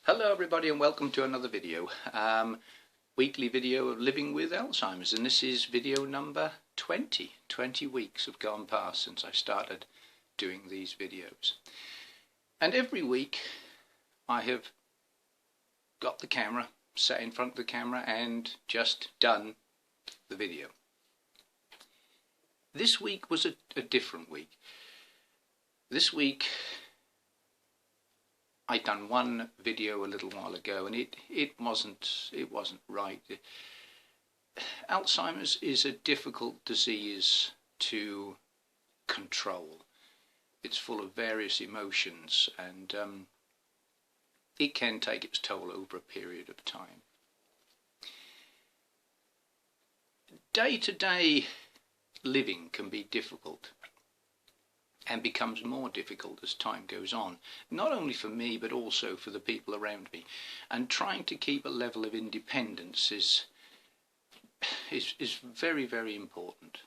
Hello everybody and welcome to another video. Weekly video of living with Alzheimer's, and this is video number 20. 20 weeks have gone past since I started doing these videos. And every week I have got the camera, sat in front of the camera and just done the video. This week was a different week. This week I'd done one video a little while ago, and it wasn't right. Alzheimer's is a difficult disease to control. It's full of various emotions, and it can take its toll over a period of time. Day-to-day living can be difficult, and becomes more difficult as time goes on, not only for me but also for the people around me. And trying to keep a level of independence is very, very important.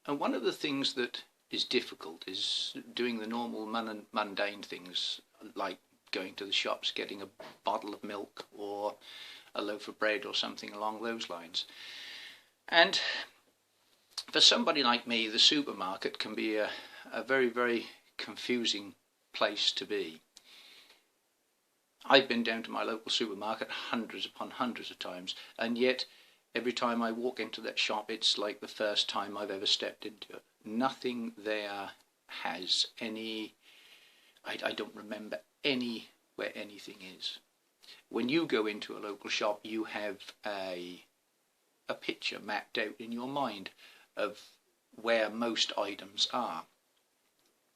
And one of the things that is difficult is doing the normal mundane things, like going to the shops, getting a bottle of milk or a loaf of bread or something along those lines. And for somebody like me, the supermarket can be a very, very confusing place to be. I've been down to my local supermarket hundreds upon hundreds of times, and yet every time I walk into that shop it's like the first time I've ever stepped into it. Nothing there has any, I don't remember where anything is. When you go into a local shop you have a picture mapped out in your mind of where most items are.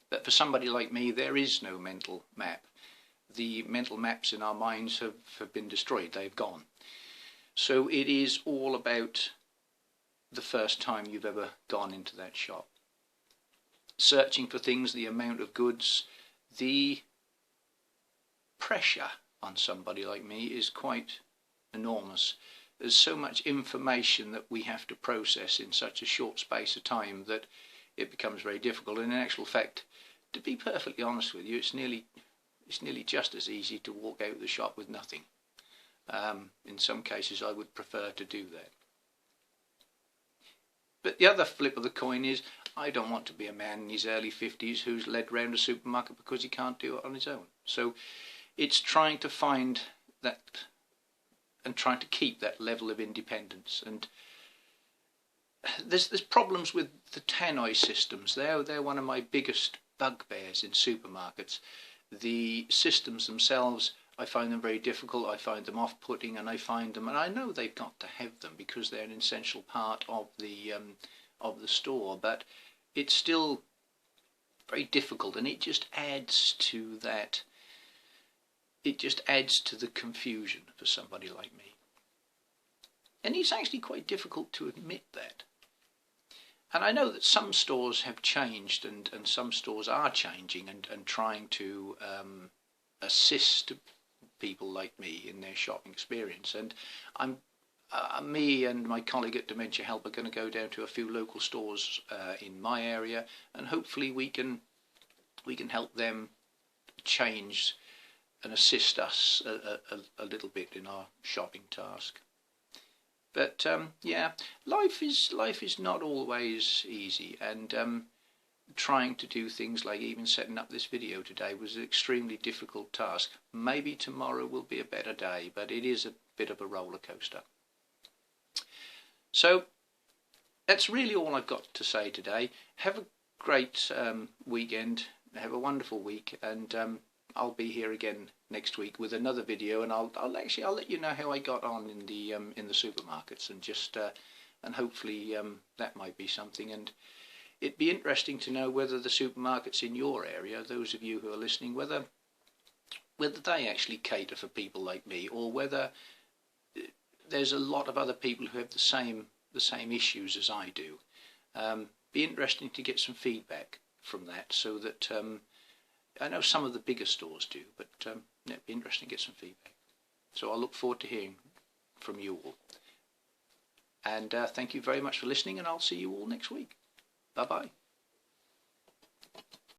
But for somebody like me, there is no mental map. The mental maps in our minds have been destroyed, they've gone. So it is all about the first time you've ever gone into that shop. Searching for things, the amount of goods, the pressure on somebody like me is quite enormous. There's so much information that we have to process in such a short space of time that it becomes very difficult. And in actual fact, to be perfectly honest with you, it's nearly just as easy to walk out of the shop with nothing. In some cases I would prefer to do that. But the other flip of the coin is, I don't want to be a man in his early 50s who's led round a supermarket because he can't do it on his own. So it's trying to find that and trying to keep that level of independence. And there's problems with the tannoy systems. They're one of my biggest bugbears in supermarkets. The systems themselves, I find them very difficult, I find them off-putting, and I know they've got to have them because they're an essential part of the store, but it's still very difficult, and it just adds to that. It just adds to the confusion for somebody like me. And it's actually quite difficult to admit that. And I know that some stores have changed, and some stores are changing and trying to assist people like me in their shopping experience. And me and my colleague at Dementia Help are going to go down to a few local stores in my area, and hopefully we can help them change and assist us a little bit in our shopping task. But yeah, life is not always easy, and trying to do things like even setting up this video today was an extremely difficult task. Maybe tomorrow will be a better day, but it is a bit of a roller coaster. So that's really all I've got to say today. Have a great weekend, have a wonderful week, and I'll be here again next week with another video, and I'll let you know how I got on in the supermarkets, and just and hopefully that might be something. And it'd be interesting to know whether the supermarkets in your area, those of you who are listening, whether they actually cater for people like me, or whether there's a lot of other people who have the same issues as I do. Be interesting to get some feedback from that, so that I know some of the bigger stores do, but it'd be interesting to get some feedback. So I'll look forward to hearing from you all. And thank you very much for listening, and I'll see you all next week. Bye-bye.